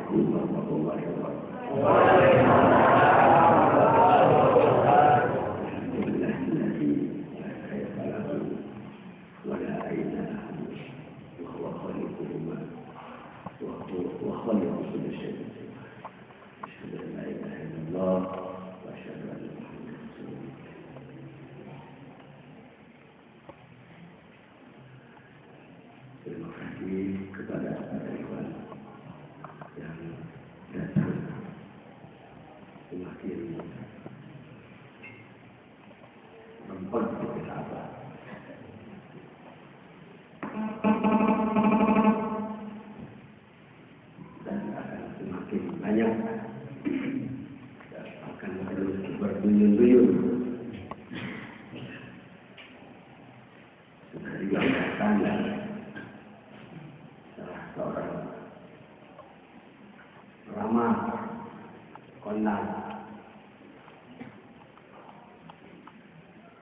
Assalamualaikum warahmatullahi wabarakatuh. Terima kasih kepada ikhwan yang datang semakin memperkuat sahabat. Dan akan semakin banyak dan akan terus berduyun-duyun. Sudah dilakukan dan seorang ramah kondang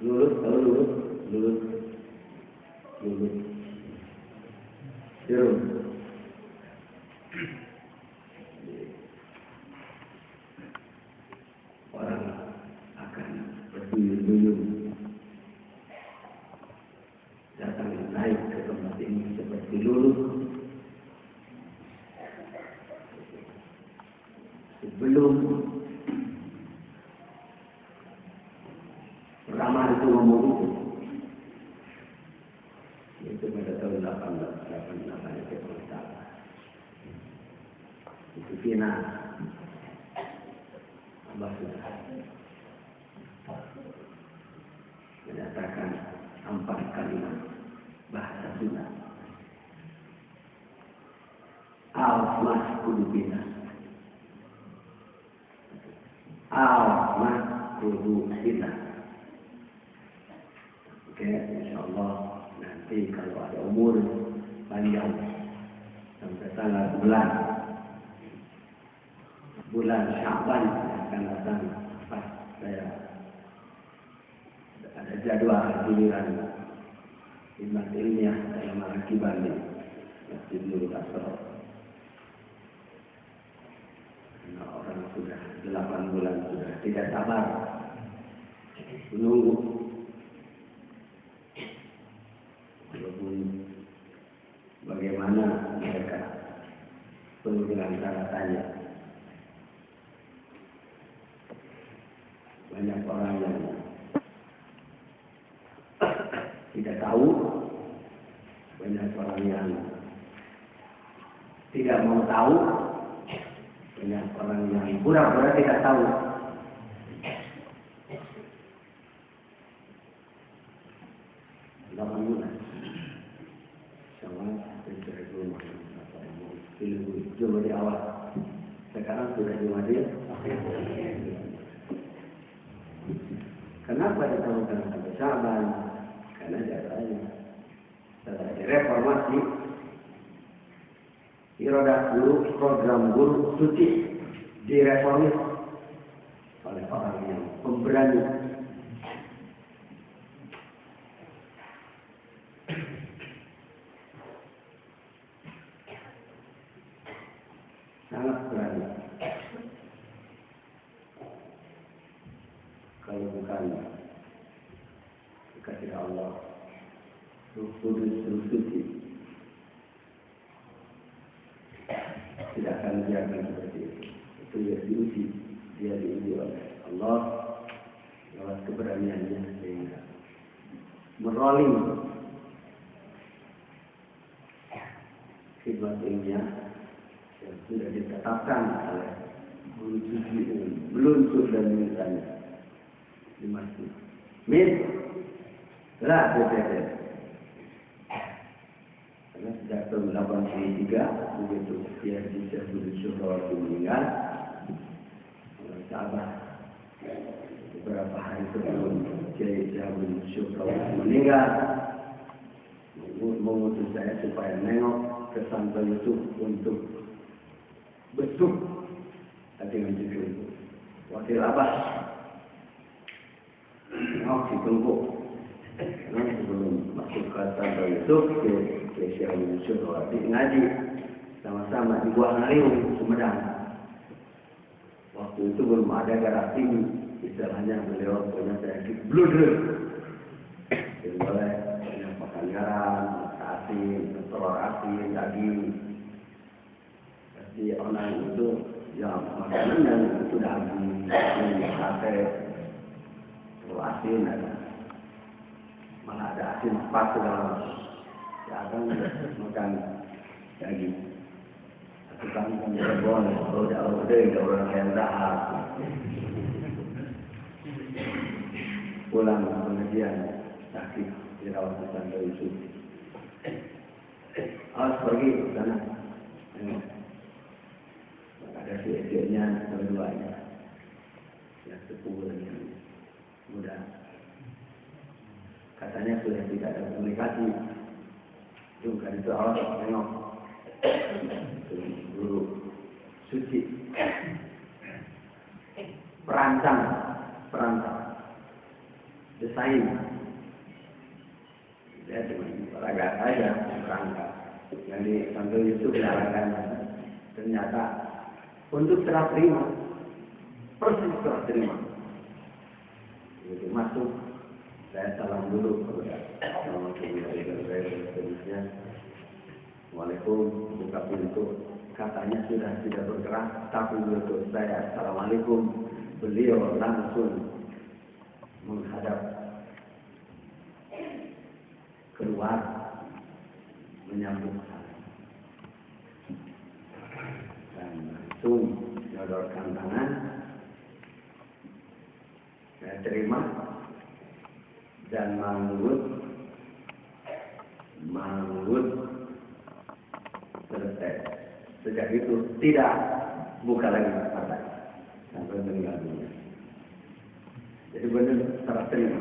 lurus jeruk orang akan berduyun-duyun datang naik ke tempat ini seperti lurus. Sebelum ramah itu ngomong itu pada tahun 1888 itu pertama itu Vina Abah sudah menyatakan 4 kalimat bahasa Sunda al-mas kudubina al-mas kudubina. Oke, insyaallah nanti kalau ada umur panjang sampai tanggal bulan Sya'ban yang akan datang pas saya ada jadwal giliran khidmat ilmiah dalam Al-Akiban di Masjid Nurul Asrar. Karena orang sudah 8 bulan sudah tidak sabar menunggu. Walaupun bagaimana mereka perlu dengan cara tanya. Banyak orang yang tidak tahu, banyak orang yang tidak mau tahu, banyak orang yang pura-pura tidak tahu. Cuma di awal, sekarang sudah di Madinah. Kenapa ditahukan sampai Sya'ban? Karena datanya setelah reformasi, irodah guru, program guru suci direformis oleh orang yang pemberani. Sangat berani. Kalau bukan kekasih Allah, Ruh Kudus, Ruh Suci, tidak akan dibiarkan seperti itu. Itu dia diuji oleh Allah lewat keberaniannya sehingga merolling khidmat ilmiah yang sudah ditetapkan oleh guru suci dengan meluncur dan mintanya di masjid. Lah BPT. Karena sejak tahun 83 begitu dia di Syahbul Syuhrawati meninggal, sahabat beberapa hari sebelum Kiai Syahbul Syuhrawati meninggal mengutus saya supaya nengok ke Santo Yusuf untuk besuk dengan judul Wakil Abbas. Si Tunggu. Karena sebelum masuk ke Santo Yusuf ke Syahbul Syuhrawati ngaji sama-sama di Buah Ngaliung, Sumedang. merancang. Waktu itu belum ada darah tinggi, istilahnya beliau punya penyakit blood rush. Jadi boleh banyak makan garam, asin, telur asin, daging. Jadi orang itu ya makanan yang itu daging, sate, telur asin ada. Malah ada asin pas segala. Ya akan makan daging. Tukang Cirebon, kalau udah orang yang dahar. Pulang pengajian sakit dirawat di Santo Yusuf. Harus pergi ke sana. Ada si-nya keduanya. Yang sepupu dan yang muda. Katanya sudah tidak ada komunikasi. Juga itu awal tengok. Guru suci. Perancang. Desain. Dia cuma olahraga saja, berangkat. Yang di Santo Yusuf diarahkan. Ternyata untuk serah terima, persis serah terima. Jadi masuk, saya salam dulu kepada Assalamualaikum, buka pintu. Katanya sudah tidak bergerak, tapi untuk saya Assalamualaikum. Beliau langsung menghadap keluar menyambut saya dan langsung menyodorkan tangan. Saya terima dan manggut selesai. Sejak itu tidak buka lagi mata sampai meninggal dunia. Jadi benar serah terima.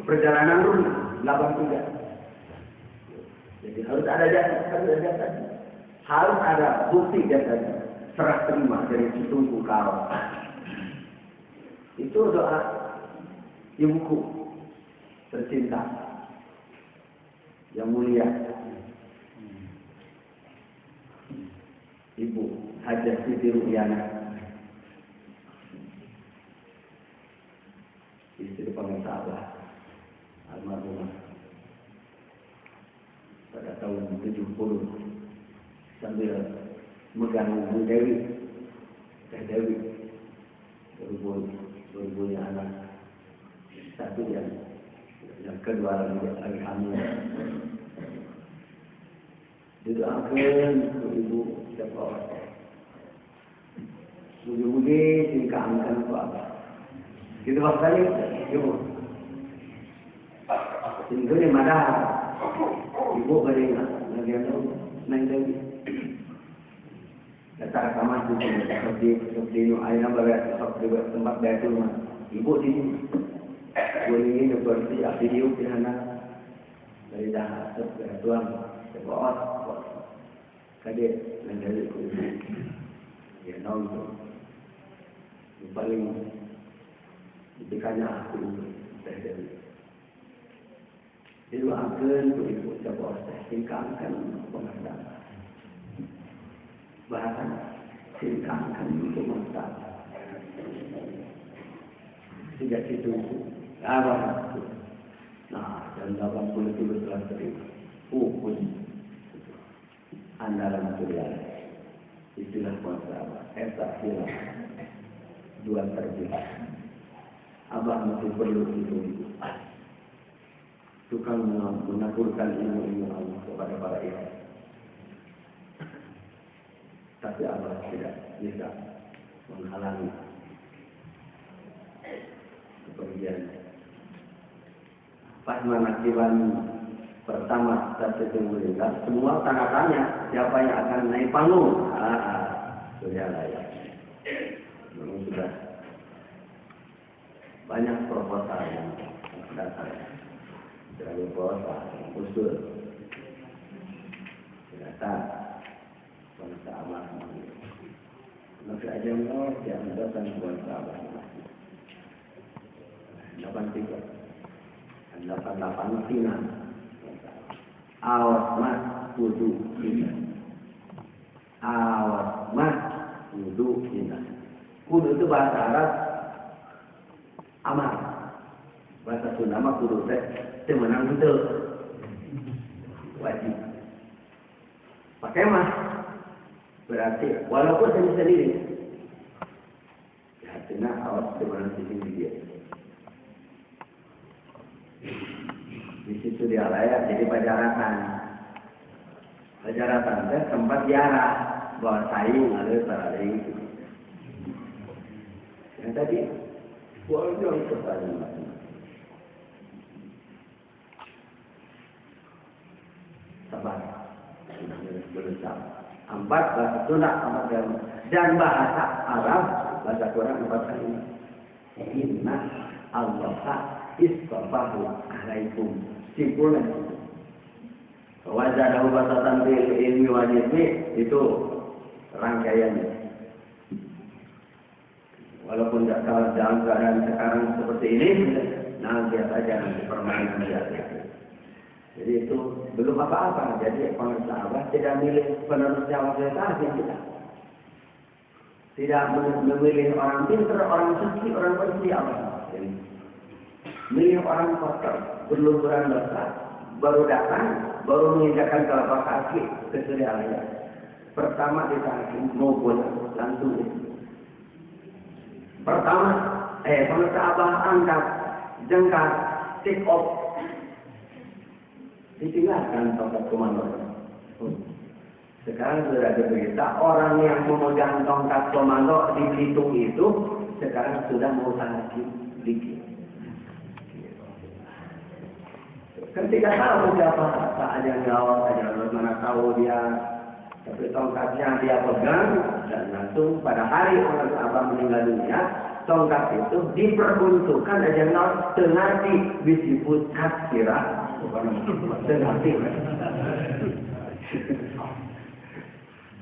Perjalanan ruh 83. Jadi harus ada jasad. Harus ada bukti jasad. Serah terima dari Citungku kau. Itu doa ibuku tercinta yang mulia, Ibu Hajah Siti Ruhyana, istri pengusaha almarhumah pada tahun 70 sambil megang Bu Dewi, Teh Dewi, berhubungnya anak satu yang kedua lagi hamil. Didoakan ibu setiap orang. Mudah-mudahan tingkahkan ke apa? Kita bakal ibu. Tinggal di mana? Ibu beringat lagi ada naik lagi. Datang kamar seperti nu air nambah seperti tempat batu mah. Ibu di sini. Boleh seperti video pihana dari dah tuan sebab kadek menjadi kunci ya nonton paling diberikannya aku terjadi didoakan untuk ibu sebab tingkatkan pengajian bahkan tingkatkan untuk mantap sejak itu apa? Nah, dan 80 itu telah terima. Pun andalan kuliah. Istilah kuasa Esa hilang. Dua terjadi. Abah masih perlu itu. Tukang menaburkan ilmu Allah kepada para ibu. Tapi Abah tidak bisa menghalangi kepergian. Pas manakiban pertama saya meninggal, semua tanda tanya siapa yang akan naik panggung. Sudah layak. Memang sudah banyak proposal yang datang. Dari proposal usul. Ternyata bangsa Abah. Maka aja yang datang bangsa Abah. 83. 88 Cina. Awas mas kudu Cina. Kudu itu bahasa Arab amal. Bahasa Sunda mah kudu teh temenang henteu. Wajib. Pakai mah berarti walaupun sendiri. Artinya awas temenang sisi dia. Di situ dia layak jadi pajaratan. Pajaratan teh tempat ziarah, bawa saing ada sarada itu. Yang tadi boleh itu tadi. Sabar. Berusaha. 4 bahasa Sunda, 4 Jawa. Dan bahasa Arab, bahasa Quran 4 kali. Inna Allaha istafahu alaikum. Simpulnya. Wajah dahu basatan bil ilmi wajibni itu rangkaiannya. Walaupun tidak kalah dalam keadaan sekarang seperti ini, nah biasa aja nanti permainan biasa. Jadi itu belum apa-apa. Jadi sahabat tidak milih penerus Jawa Selatan kita. Tidak memilih orang pintar, orang suci, orang bersih apa. Jadi, milih orang kotor, berlumuran dosa, baru datang, baru menginjakkan telapak kaki ke surya. Pertama ditarik, maupun langsung itu. Pertama, sahabat angkat, jengkat, take off. Ditinggalkan tongkat komando. Sekarang sudah ada berita orang yang memegang tongkat komando di Belitung itu sekarang sudah mau sakit dikit. Ketika tahu siapa aja ngawal aja mana tahu dia, tapi tongkatnya dia pegang dan langsung pada hari orang sahabat meninggal dunia, tongkat itu diperuntukkan aja ngawal tengah disebut kira.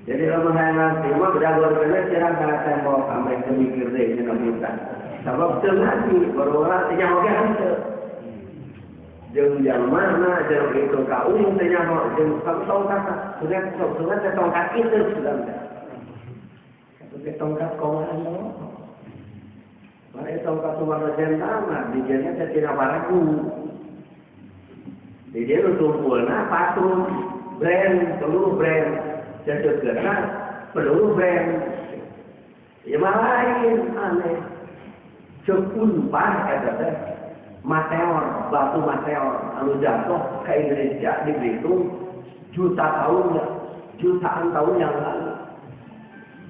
Jadi kalau nanti mah beragor benar cerah kalau tembok sampai semikir deh kita. Sebab tengah baru orang tanya oke ante. Jeng mana jeng itu kau yang tanya mau jeng kamu tahu kata sudah tongkat itu sudah. Tapi tongkat komando. Mereka tongkat cuma jentama dijadinya tidak baraku. Jadi dia tumpulnya patron, brand, peluru brand, jatuh gerak, peluru brand. Ya lain aneh. Cepunpah kata meteor, batu meteor, lalu jatuh ke Indonesia di Belitung jutaan tahun yang lalu.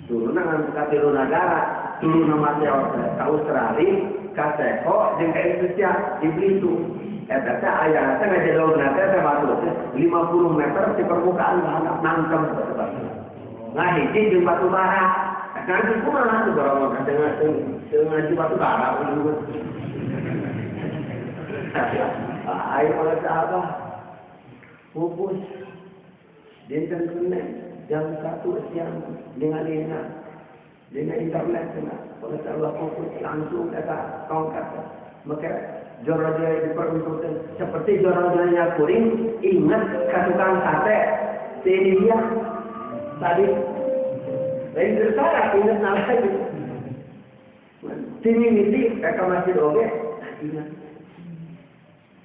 Turunan ke tilu negara, turunan meteor ke Australia, ke Seko, dan ke Indonesia di Belitung. Kata ayah, saya ngajak daun nanti saya batu 50 meter di permukaan tanah nangkem batu. Nah hiji jeung batu bara. Nanti kumaha tuh barang dengan batu bara dulu. Ayo oleh sahabat pupus dinten Senin jam 1 siang dengan internet oleh sahabat pupus langsung kata tongkat maka jorok-jorok diperuntukkan seperti jorok-joroknya kuring ingat ke tukang sate si dia tadi lain tersara ingat nama lagi sini misi kakak masjid oke ingat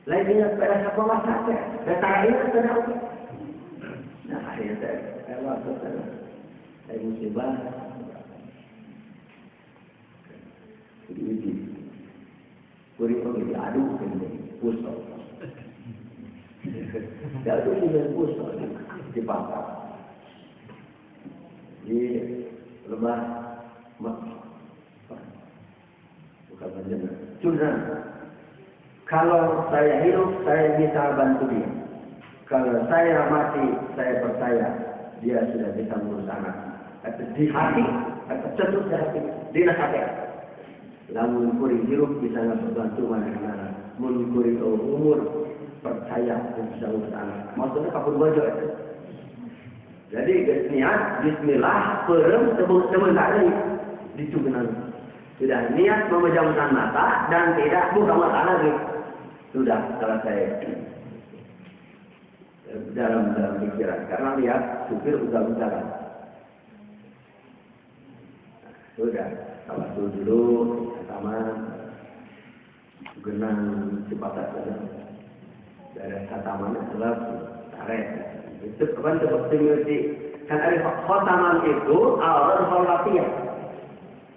lain ingat pada siapa mas sate datang ingat pada oke nah akhirnya saya waktu saya musibah ini kuring pergi diaduk dengan pusat. Diaduk dengan pusat di pangkal. Di lembah bukan bencana. Curang. Kalau saya hidup, saya bisa bantu dia. Kalau saya mati, saya percaya dia sudah bisa mengurus anak. Di hati, cetus di hati, di nasihat. Lamun kuring hirup bisa ngebantu mana-mana. Mun kuring umur percaya bisa urus anak. Maksudnya kapun bojo itu. Jadi niat bismillah perem sementara dicukupan. Sudah niat memejamkan mata dan tidak buka mata lagi. Sudah selesai. Dalam pikiran karena lihat supir udah. Sudah, tawassul dulu, taman, genang Cipatat saja. Dari taman adalah tarik. Itu kan seperti kan ada khotaman itu awal kholwatiyah.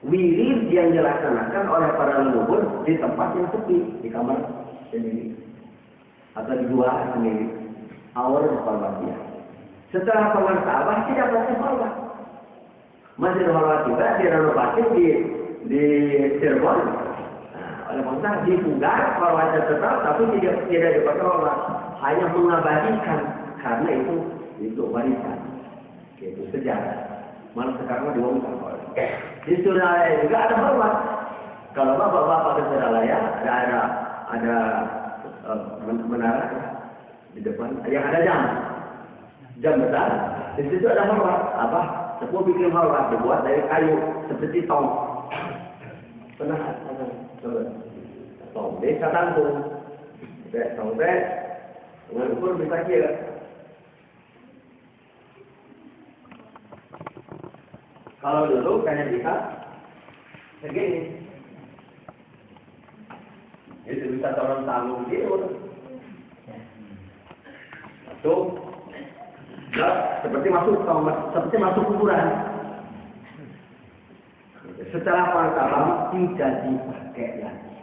Wirid yang dilaksanakan oleh para leluhur di tempat yang sepi, di kamar sendiri atau di gua sendiri. Awal kholwatiyah. Setelah pengertawan tidak boleh kholwat. Masjid Kholwat juga direnovasi di Cirebon. Nah, oleh pemerintah dibugar kholwatnya tetap, tapi tidak dipakai kholwat, hanya mengabadikan karena itu warisan, itu sejarah. Malah sekarang diomongkan kholwat. Di Suralaya juga ada kholwat. Kalau bapak-bapak ke Suralaya ada menara di depan yang ada jam besar. Di situ ada kholwat. Apa? Sebuah bikin kholwat dibuat dari kayu seperti tong. Pernah coba tong desa tanggung. Tong dengan ukur bisa kira. Kalau dulu kayaknya bisa segini. Itu bisa turun tanggung gitu. Tuh. Ya, seperti masuk kuburan. Setelah pengertawan tidak dipakai lagi.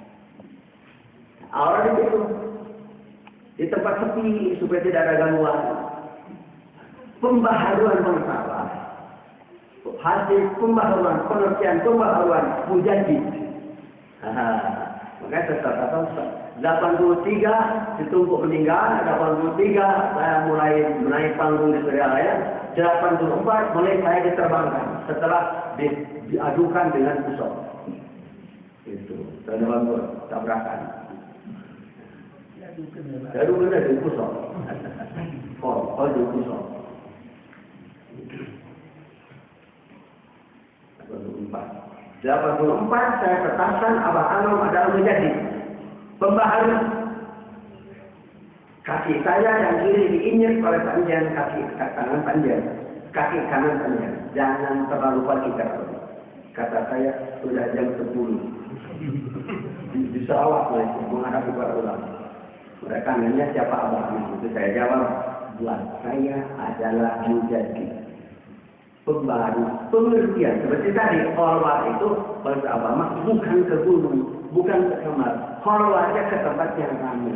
Orang itu di tempat sepi supaya tidak ada gangguan. Pembaharuan pengertawan, hasil pembaharuan, pengertian pembaharuan mujadid. Makanya setelah 83 ditumpuk meninggal, 83 saya mulai menaik panggung di Suralaya, 84 mulai saya diterbangkan setelah diadukan dengan pusok. Itu, saya tabrakan. Diadukan dengan pusok. Di pusok. 84 saya tetapkan Abah Anam adalah menjadi pembaharu. Kaki saya yang kiri diinjek oleh panjang kaki kanan panjang, kaki kanan panjang. Jangan terlalu pagi kata saya sudah jam 10 di Sarawak menghadapi para ulama. Mereka nanya siapa Abah Anam, itu saya jawab, buat saya adalah mujadid. Pembaharu, pengertian seperti tadi kholwat itu bahasa Abah bukan ke gunung, bukan ke kamar, kholwatnya ke tempat yang ramai.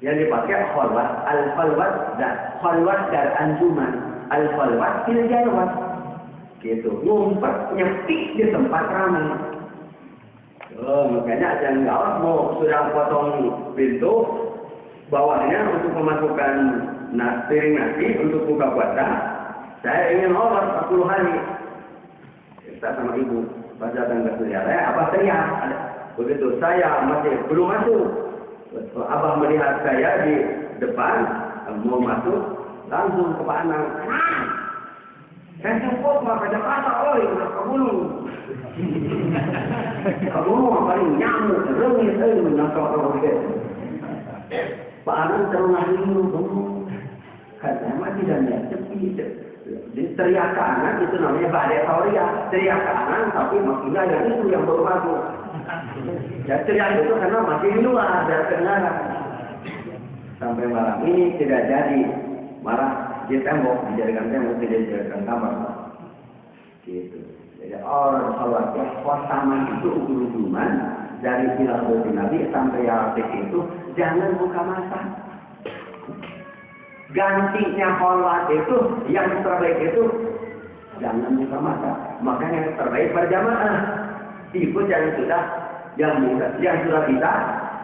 Yang dipakai kholwat, al-kholwat dan kholwat dari anjuman, al-kholwat fil jalwat. Gitu, ngumpet nyepi di tempat ramai. Makanya jangan gawat mau sudah potong pintu bawahnya untuk memasukkan piring nasi untuk buka puasa. Saya ingin kholwat 40 hari. Kita sama ibu pas datang ke Suralaya, Abah teriak. Begitu saya masih belum masuk, Abah melihat saya di depan mau masuk, langsung ke Pak Anang. Saya cukup maka Jakarta, udah ke gunung. Ke gunung paling nyamuk, rengit, menangkap orang begitu. Pak Anang terengah dulu, katanya masih dan ya sepi. Teriak kanan itu namanya badai tauria. Teriak kanan tapi maksudnya yang itu yang baru masuk. Ya teriak itu karena masih di luar dari kedengaran. Sampai malam ini tidak jadi. Malah di tembok, dijadikan tembok, tidak dijadikan kamar. Gitu. Jadi orang kholwatnya khotaman itu ukur-ukuran dari hilang dari Nabi sampai Yasin itu jangan buka mata. Gantinya kholwat itu, yang terbaik itu jangan buka mata. Makanya yang terbaik berjamaah. Ikut yang sudah bisa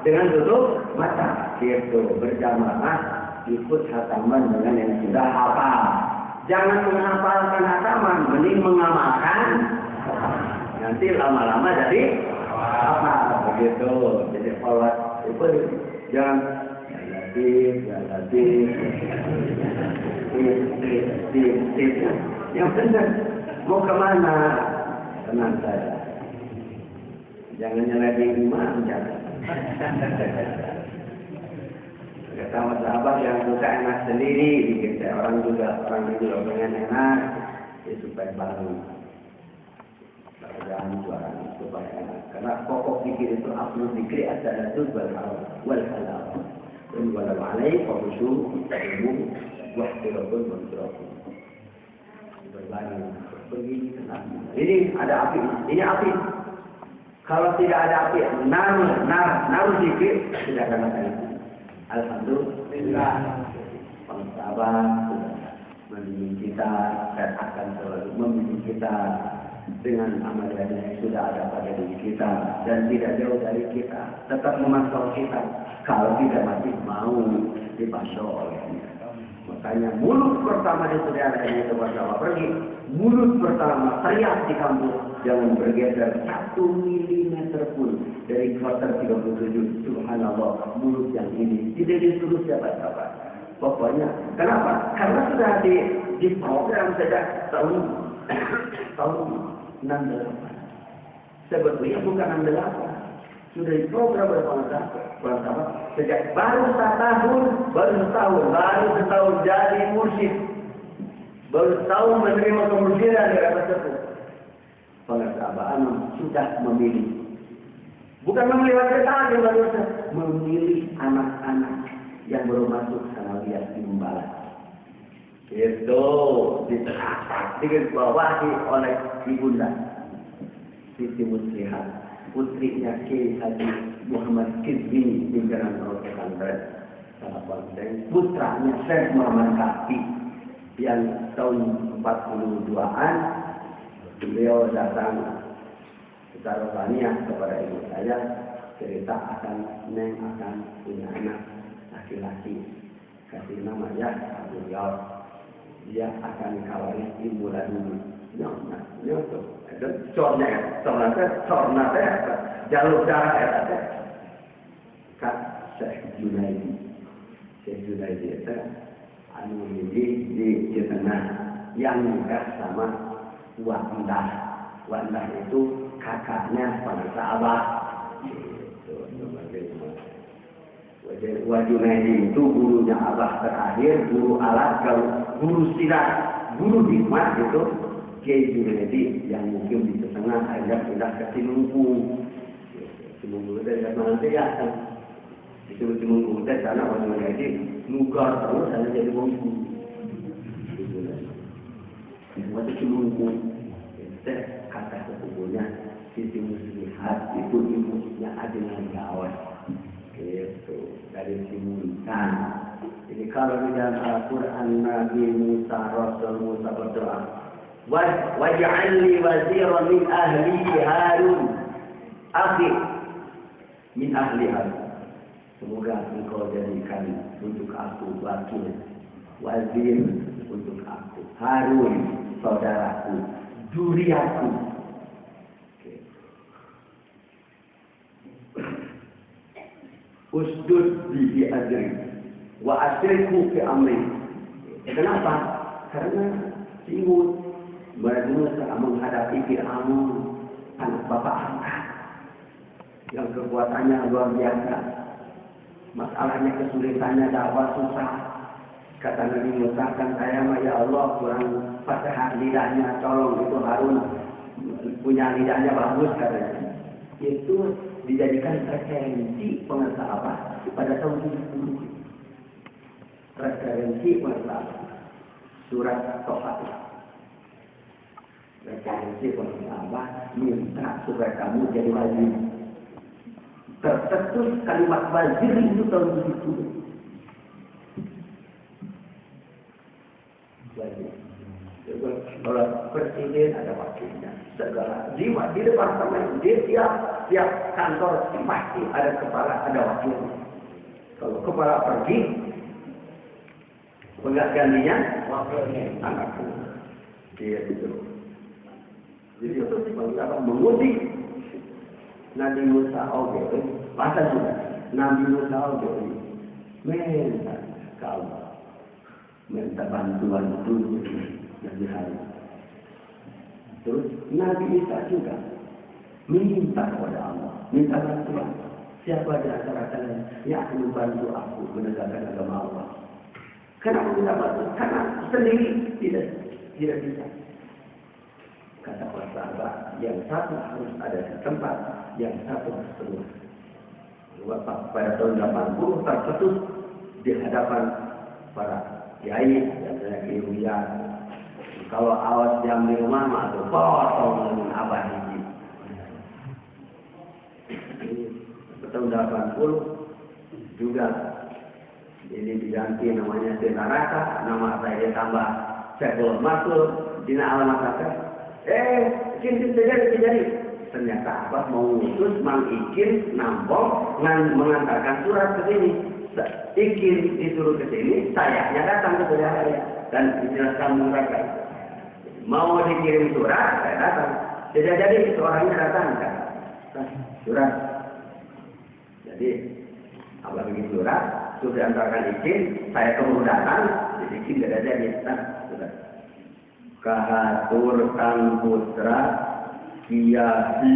dengan tutup mata. Gitu, berjamaah ikut khataman dengan yang sudah hafal. Jangan menghafalkan khataman, mending mengamalkan. Nanti lama-lama jadi hafal. Begitu. Jadi kholwat itu jangan yang benar mau kemana? Tenang saja, jangan nyelidiki imam, jangan. Kata sahabat yang suka enak sendiri, bikin orang juga pengen enak, ya supaya bangun. bacaan suara supaya enak. Karena pokok zikir itu afdal zikri adalah wal halal. Dan walau alaih fahusu ilmu wahtirabun wahtirabun. Berbagi begini tenang. Ini ada api. Ini api. Kalau tidak ada api, naruh zikir tidak akan ada itu. Alhamdulillah. Pengsabar membimbing kita dan akan selalu membimbing kita dengan amalan yang sudah ada pada diri kita dan tidak jauh dari kita. Tetap memantau kita kalau tidak masih mau dipasok olehnya. Makanya mulut pertama di saudara yang itu bersama pergi. Mulut pertama teriak di kampus. Jangan bergeser 1 milimeter pun dari kloter 37. Subhanallah, mulut yang ini tidak disuruh siapa-siapa. Pokoknya, kenapa? Karena sudah di program sejak tahun 68. Sebetulnya bukan 68. Sudah di program bersama sejak baru setahun jadi mursyid. Baru setahun menerima kemursidan dari Abah Sepuh. Pengasabaan sudah memilih. Bukan memilih wakil lagi, memilih anak-anak yang baru masuk sanawiyah di Membalas. Itu dibawahi oleh ibunda Siti Muslihat, putrinya Kiai Haji Muhammad Kizmi pimpinan pesantren salah banteng, putranya Syekh Muhammad Kafi yang tahun 42-an beliau datang secara tanya kepada ibu saya cerita Neng akan punya anak laki-laki, kasih nama ya Abu Yaud. Dia akan kawin ibu dulu. Nyoto. Itu corna jalur darah ada. Kak Syekh Junaidi itu anu di tengah yang nikah sama Wandah itu kakaknya bangsa Abah. Wajunaidi itu gurunya Abah terakhir, guru alat, guru silat, guru hikmat itu Kiai Junaidi yang mungkin di tengah akhirnya pindah ke Timungkung. Timungkung dari mana ya? Itu Timungkung dari sana Wajunaidi nugar terus hanya jadi bungku. Waktu Timungkung kata sesungguhnya Siti Muslihat itu ibunya Adinah Gawas. Itu dari Simuntan. Jadi kalau di dalam Al-Quran Nabi Rasul Musa berdoa, waj'alni waziran min ahli Harun, akhi min ahli Harun. Semoga engkau jadikan untuk aku wakil, wazir untuk aku, Harun saudaraku, duriaku. Usdud bihi adri wa asirku fi amri. Kenapa? Karena Imut berusaha menghadapi Fir'aun, anak bapak angkat yang kekuatannya luar biasa. Masalahnya kesulitannya dakwah susah. Kata Nabi Musa, kan saya ya Allah kurang fasih lidahnya, tolong itu Harun punya lidahnya bagus katanya. Itu dijadikan referensi pengerta apa pada tahun 70. Referensi pengerta surat Toha. Referensi pengerta apa minta supaya kamu jadi wazir. Tercetus kalimat wazir itu tahun 70. Wazir. Kalau presiden ada wakilnya, segala jiwa di departemen dia tiap kantor pasti ada kepala, ada wakil. Kalau kepala pergi, penggantinya wakilnya anakku. Dia itu. Jadi itu mengutik Nabi Musa oke, masa sudah Nabi Musa oke, minta kau minta bantuan dulu. Nabi Harun. Terus Nabi Isa juga minta kepada Allah, minta bantuan. Siapa di antara kalian yang akan membantu aku menegakkan agama Allah? Kenapa minta bantuan? Karena sendiri tidak bisa. Kata para sahabat, yang satu harus ada di tempat, yang satu harus keluar. Pada tahun 80 tercetus di hadapan para kiai yang kiai. Kalau awas jam 5 atau potong dengan abah ini. Tahun 80 juga ini diganti namanya Senaraka, nama saya tambah Saiful Mansur, dina alamat saya. Ikin terjadi. Ternyata apa mau ngutus Mang Ikin nampong mengantarkan surat ke sini. Ikin disuruh ke sini, sayanya datang ke saya dan dijelaskan mereka. Mau dikirim surat, saya datang. Tidak jadi seorangnya datang kan. Surat. Jadi apa bikin surat, sudah diantarkan Ikin, saya keburu datang, jadi Ikin tidak jadi. Sudah. Kahatur Kang Putra Kiai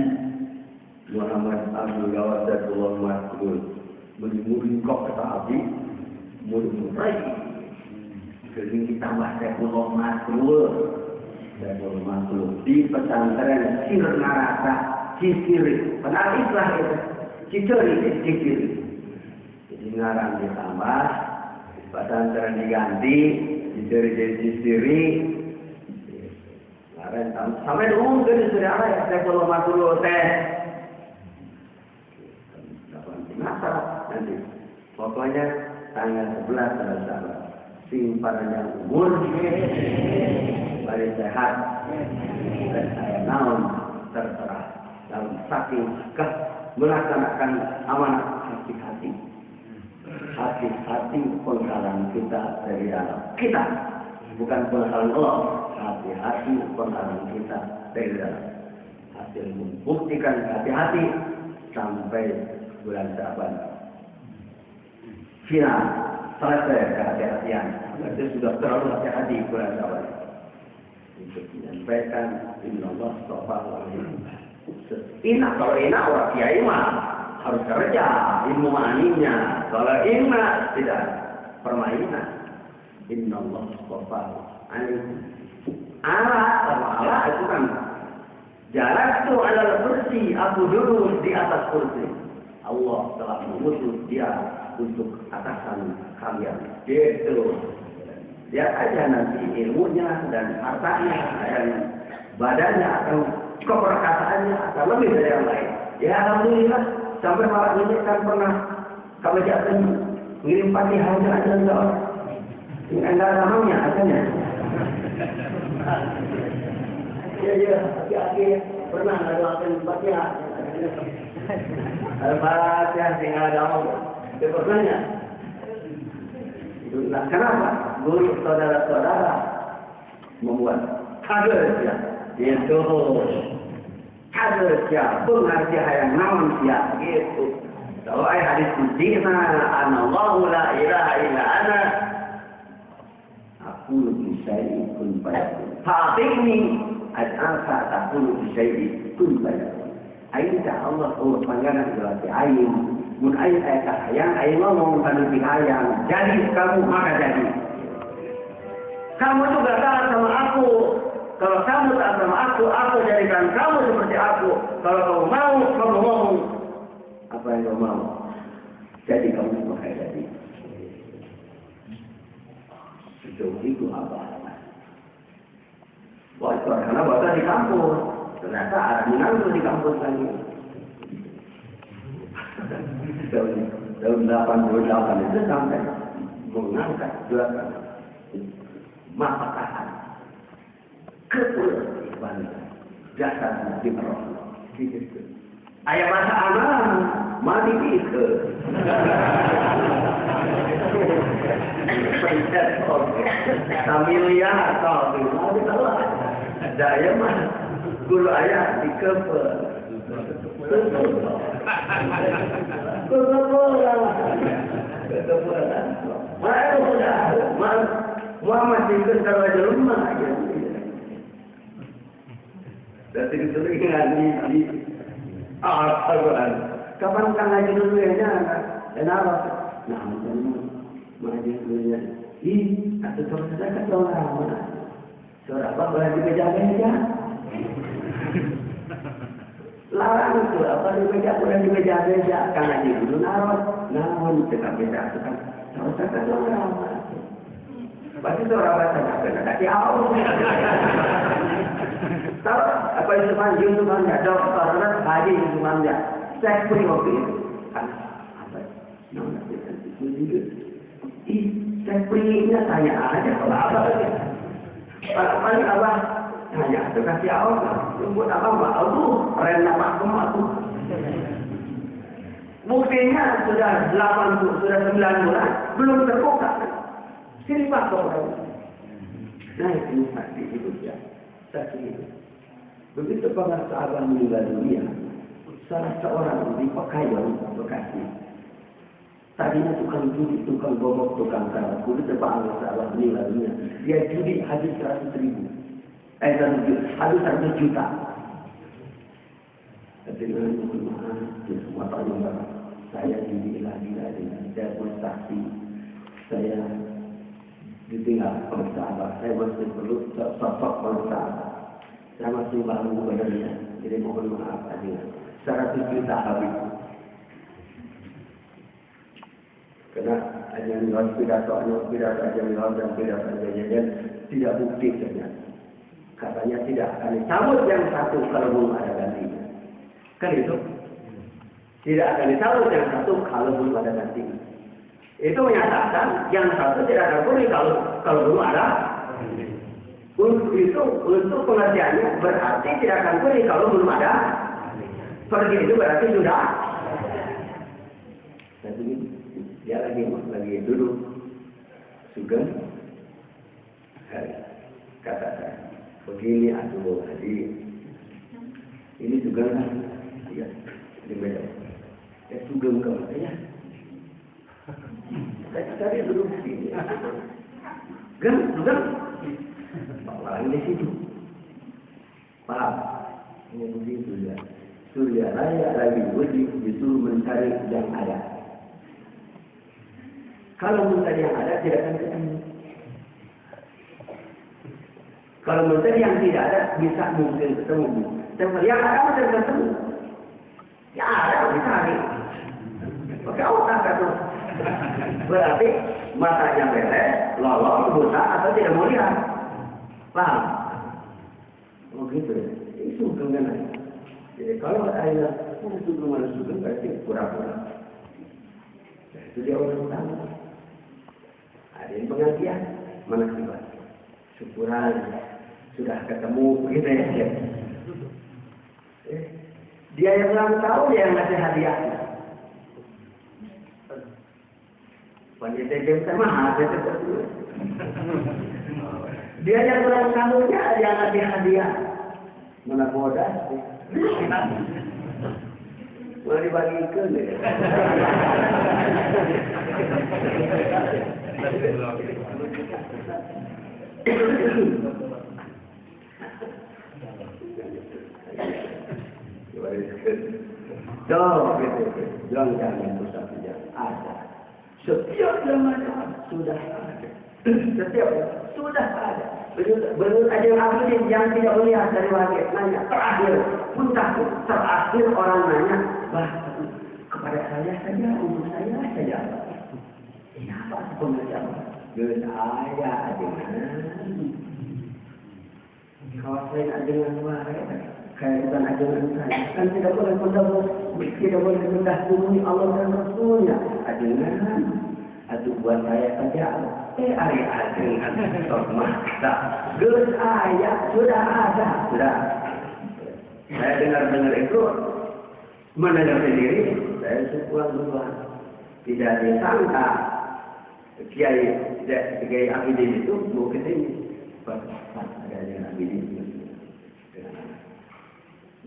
Muhammad Abdul Gawasadullah Mas'ud murid kok kata Abi murid jadi ditambah Saifullah Mas'ud di pesantren Sirnarasa Ciciri pernah islah itu Ciciri jadi ngarang ditambah pesantren diganti Ciciri sampai dulu dari sudah apa ya saya kalau masuk teh nanti pokoknya tanggal 11 Sabat simpanan yang umur bari sehat dan saya naon terserah dalam saking melaksanakan amanah hati-hati penghalang kita dari dalam kita bukan penghalang Allah hati-hati penghalang kita dari dalam hasil membuktikan hati-hati sampai bulan Syaban final selesai kehati-hatian berarti sudah terlalu hati-hati bulan Syaban untuk menyampaikan innallaha astaghfar kalau enak orang kiai mah harus kerja ilmu maninya kalau enak tidak permainan innallaha astaghfar Allah itu kan jalan itu adalah kursi aku duduk di atas kursi Allah telah mengutus dia untuk atasan kalian gitu lihat aja nanti ilmunya dan hartanya dan badannya atau keperkasaannya akan lebih dari yang lain ya alhamdulillah sampai malam ini kan pernah kalau jatuh ngirim Fatihah aja enggak orang enggak ada namanya asalnya ya hati-hati pernah ngadoakan Fatihah Al-Fatihah tinggal ada Allah sebenarnya nah, kenapa guru saudara-saudara membuat kader ya itu kader ya pengertian yang namun ya gitu kalau ayat hadis kunci anallahu la ilaha illa ana aku bisyai'in kun fayakun fa'atini ad'aka taqulu bisyai'in kun fayakun aida Allah panggilan berarti ayin mun ayin ayat ayang ngomong kan di ayang jadi kamu maka jadi kamu juga taat sama aku kalau kamu taat sama aku jadikan kamu seperti aku kalau kamu mau kamu ngomong apa yang kamu mau jadi kamu maka jadi itu apa? Bocor karena bocor di kampus. Ternyata ada menantu di kampus lagi. Tahun 88 itu sampai mengangkat gerakan mafakahan keperluan dasar di roh. Ayah masa anak mati itu. Familia atau daya mah guru ayah di kepel Muhammad itu kalau di rumah aja dari keseringan di Al-Quran kapan kan lagi dulu ya kenapa nah majlis dunia atau saudara kan orang mana saudara apa boleh dibeja-beja Larang itu apa di meja udah di meja karena di dulu naron dekat meja itu kan harus ada orang. Pasti orang tanya kena kaki awal. Tahu apa itu panjang itu kan dokter haji itu kan saya pun waktu itu kan apa nama itu juga. Saya punya tanya aja kalau apa lagi. Paling apa hanya kasih Allah, buat apa mbak? Aduh, keren apa aku? Buktinya sudah 9 bulan, belum terbuka. Sini pak orang. Nah itu pasti itu ya, saksi itu. Begitu para sahabat meninggal dunia, salah seorang di Pekayon, Bekasi. Tadinya tukang judi, tukang bobok, tukang karat. Begitu para sahabat meninggal dunia, dia judi habis 100.000. Habis 1 juta. Dengan mohon maaf, semua tanya saya lagi, saya prestasi, saya ditinggal oleh sahabat, saya masih perlu sosok oleh sahabat, saya masih baru badannya, jadi mohon maaf tadi, 100 juta habis. Karena ajaran pidato dan pidato tidak bukti ternyata. Katanya tidak akan dicabut yang satu kalau belum ada gantinya. Kan itu? Tidak akan dicabut yang satu kalau belum ada gantinya. Itu menyatakan yang satu tidak akan boleh kalau belum ada. Untuk pengertiannya berarti tidak akan boleh kalau belum ada. Pergi itu berarti sudah. Jadi dia lagi duduk. Sugeng. Kata saya. Begini aduh hadir. Ini juga kan, ya, di meja. Ya sugeng ke ya. Tadi duduk di sini. Sugeng. Orang di situ. Paham? Ini begitu ya. Surya raya lagi wajib disuruh mencari yang ada. Kalau mencari yang ada tidak akan ketemu. Kalau mencari yang tidak ada, bisa mungkin ketemu. Dan yang ada masih ketemu. Yang ada dicari. Pakai otak itu. Berarti matanya beres, lolong, buta atau tidak mau lihat. Paham? Oh gitu ya. Ini sugeng kan. Jadi kalau ada sugeng berarti pura-pura. Itu dia orang utama. Ada yang pengertian, mana sifat. Syukuran. Sudah ketemu begitu ya. Dia yang ulang tahun dia yang ngasih hadiah. Panitia game sama hadiah tersebut. Dia yang ulang tahunnya yang ngasih hadiah. Mana bodas? Mau dibagikan ya. Jangan pusat saja ada. Setiap zaman sudah ada. Setiap sudah ada. Menurut ajaran Abidin yang tidak melihat dari wajib nanya terakhir orang nanya kepada saya saja untuk saya saja. Ini apa pengertian? Saya ajaran. Kalau saya ajaran kayak bukan ajaran saya, kan tidak boleh mendahului Allah dan Rasulnya. Ajaran, atau buat saya saja. Hari ajaran, maksa. Gus ayat sudah ada, sudah. Saya dengar itu, mendengar sendiri, saya syukur duluan. Tidak disangka Kiai Abidin itu mau ke sini. Ada yang Abidin.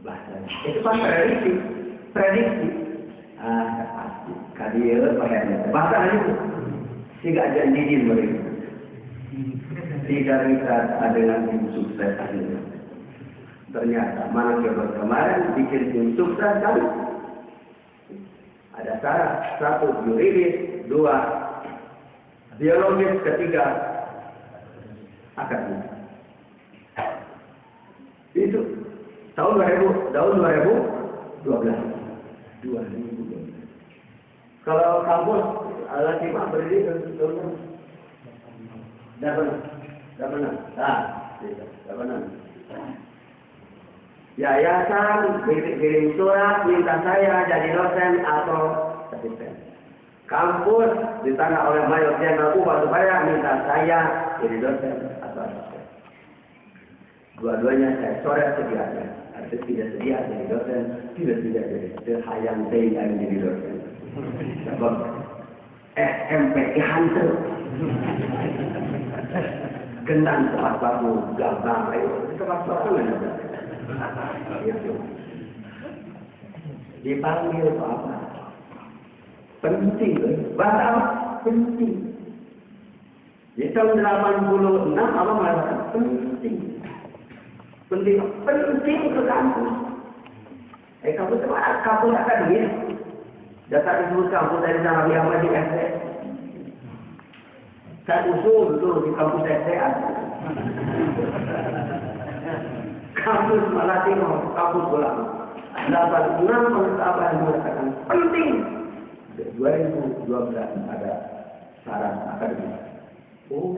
Bahasa itu kan prediksi. Pasti. Kadir payahnya. Bahasa itu. Sehingga janji din mereka. Tidak bisa ada tim sukses akhirnya. Ternyata mana kemarin bikin tim sukses kan? Ada syarat. 1 yuridis, 2 biologis, 3 akademik. Itu tahun 2012. Kalau kampus Al-Hikmah berdiri tahun berapa? Yayasan kirim surat minta saya jadi dosen atau asisten. Kampus ditanya oleh Mayor Jenderal Batubara minta saya jadi dosen atau asisten. Dua-duanya saya coret sedianya. Artinya tidak sedia jadi dosen, tidak jadi terhayang saya jadi dosen. Sebab SMP hantu. Gendang tempat baru, gampang ayo tempat baru mana? Dipanggil apa? Penting, bahasa apa? Penting. Di tahun 86 apa mengatakan penting ke kampus. Kampus itu kampus akademis. Data disebut kampus dari Nabi Ahmad di SD. Saya usul dulu di kampus SDA. Kampus Malatino, kampus ulama. 86 apa yang mengatakan penting. 2012 ada syarat akademis. Oh,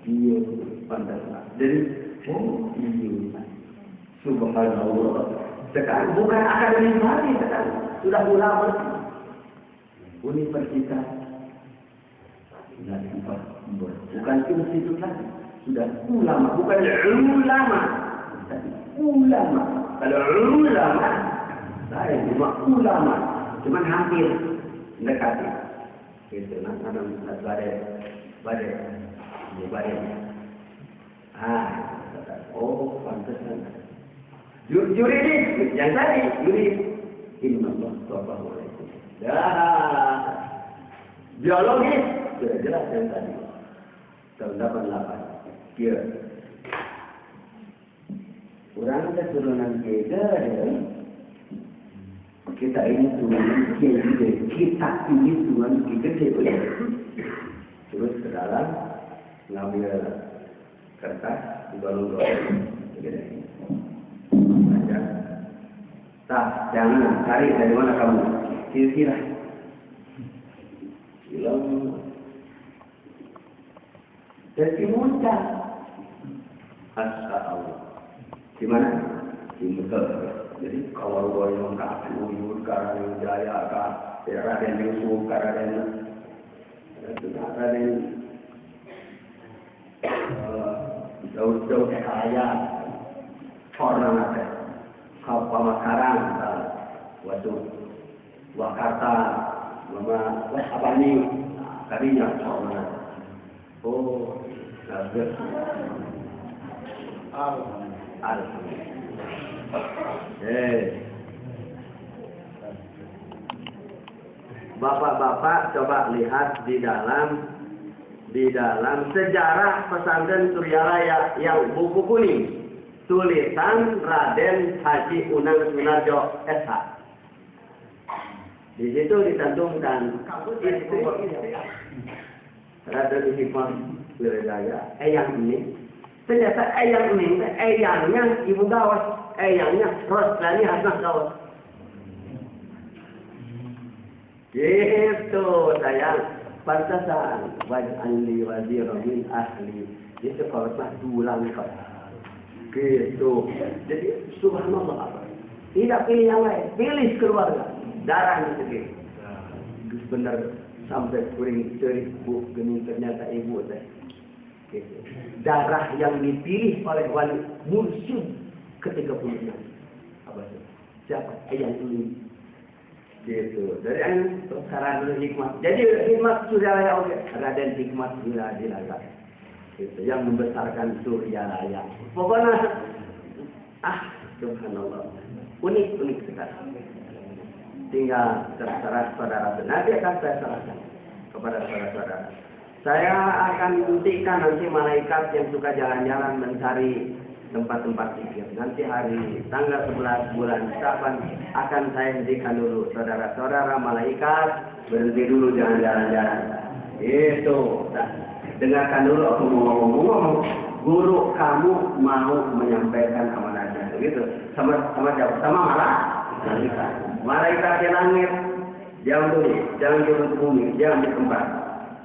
iya, Pancasila. Jadi, oh, iya. Subhanallah. Sekarang bukan akademis lagi, sekarang sudah ulama. Universitas. Bukan institut lagi, sudah ulama, bukan ulama, tapi ulama. Kalau ulama, saya cuma ulama, cuma hampir mendekati. Itu ada badai. Oh, pantesan. Juridis, yang tadi juridis. Innallah subhanahu wa ta'ala. Biologis. Sudah jelas yang tadi. Tahun 88. Dia. Orang keturunan kita kita ini turunan kita ini turunan kita terus ke dalam ngambil kertas dibalung-balung begini. Baca. Tak, jangan cari dari mana kamu. Kira-kira. Bilang jadi muncul. Asya Allah. Di mana? Di Mesir. Jadi kalau goyang kak, uyur, Raden Jaya kak, Raden Yusuf, Raden jauh-jauh kaya, orang ada, kau pemakaran, waktu Wakarta, Mama Abani, tadinya orang. Oh, Nazir. Bapak-bapak coba lihat di dalam sejarah pesantren Suryaraya yang buku kuning, tulisan Raden Haji Unang Sunarjo SH. Di situ dicantumkan istri Raden Hikmah Wiradaya, yang ini. Ternyata yang ini, eyangnya Ibu Gawas, eyangnya Roslani Hasan Gawas. Gitu sayang, pantasan waj'alni waziran min ahli. Itu kalau tak dulang kau. Gitu. Jadi subhanallah, tidak pilih yang lain, pilih keluarga, darahnya sendiri. Benar sampai kuring seribu geni ternyata ibu saya. Gitu. Darah yang dipilih oleh wali mursyid ke-36. Apa itu? Siapa? Yang ini. Gitu. Dari yang sekarang dulu hikmah. Jadi hikmah Suryaraya oke. Raden Hikmah Wiradaya. Gitu. Yang membesarkan Suryaraya. Pokoknya subhanallah. Unik sekali. Tinggal terserah saudara. Nanti akan saya serahkan kepada saudara-saudara. Saya akan hentikan nanti malaikat yang suka jalan-jalan mencari tempat-tempat zikir. Nanti hari tanggal 11 bulan Syaban akan saya hentikan dulu. Saudara-saudara malaikat berhenti dulu jangan jalan-jalan. Itu. Dengarkan dulu aku mau ngomong. Guru kamu mau menyampaikan amanahnya. begitu. Sama siapa? Sama malaikat. Malaikat di langit, jangan turun ke bumi, jangan di tempat.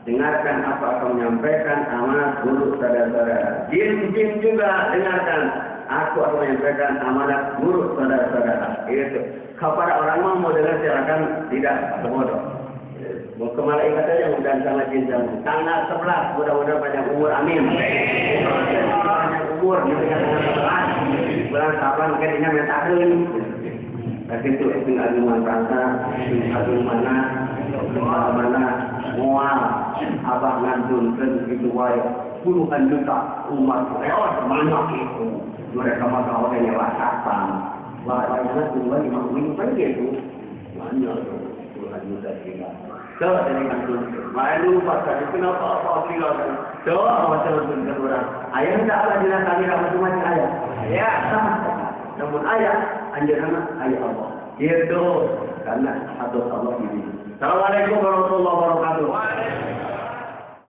Dengarkan apa akan menyampaikan amanat guru saudara-saudara. Jin juga dengarkan. Aku akan menyampaikan amanat guru saudara-saudara. Itu. Kepada orang mau dengar silakan, tidak bodoh. Mau ke malaikat saja mudah sama jin kamu. Tanggal 11 mudah-mudahan panjang umur, amin. Panjang umur gitu kan tanggal 11 bulan kapan kayaknya metakeun. Tapi itu agungan rasa, agungan mana mual abah ngandunkeun itu wae puluhan juta umat banyak itu. Mereka maka orang yang wasatpam. Wajahnya tunggu 5 minggu kan gitu. Banyak puluhan juta juga. So, dari kantor. Malu pasal kenapa apa bilang. So, macam tu orang. Ayah tidak ada di dalam kami macam-macam ayah. Ya, sama. Namun ayah, anjuran ayah Allah. Itu karena atau Allah ini. Assalamualaikum.